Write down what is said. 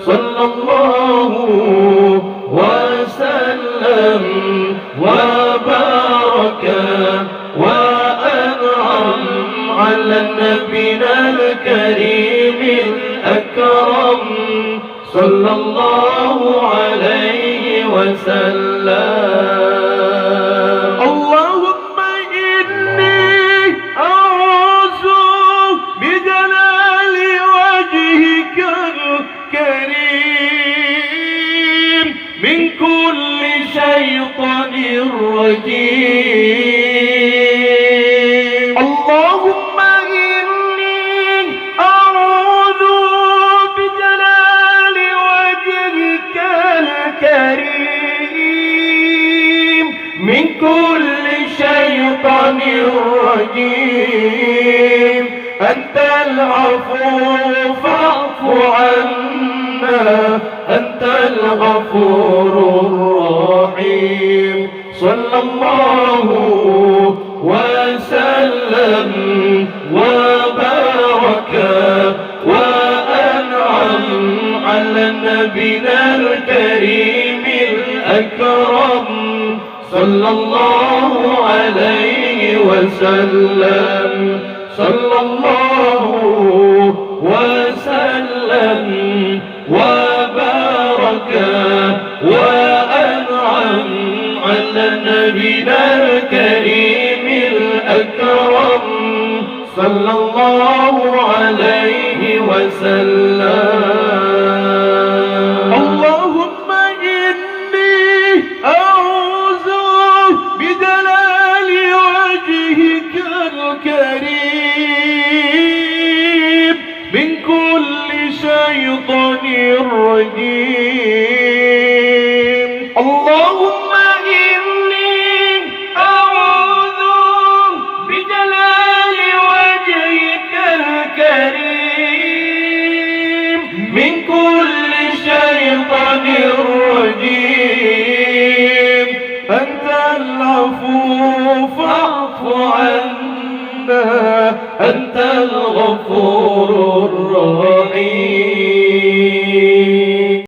صلى الله وسلم وبارك وأنعم على نبينا الكريم الأكرم صلى الله عليه وسلم. اللهم إني أعوذ بجلال وجهك الكريم من كل شيطان رجيم. اللهم إني أعوذ بجلال وجهك الكريم من كل شيطان رجيم. أنت العفو فاعف عنا، أنت الغفور الرحيم. صلى الله وسلم وبارك وأنعم على نبينا الكريم الأكرم صلى الله عليه وسلم. صلى الله وسلم وبارك وأنعم على نبينا الكريم الأكرم صلى الله عليه وسلم. اللهم إني أعوذ بجلال وجهك الكريم من كل شيطان رجيم. اللهم إني أعوذ بجلال وجهك الكريم من كل شيطان رجيم. أنت العفو فاعف عنا، أنت الغفور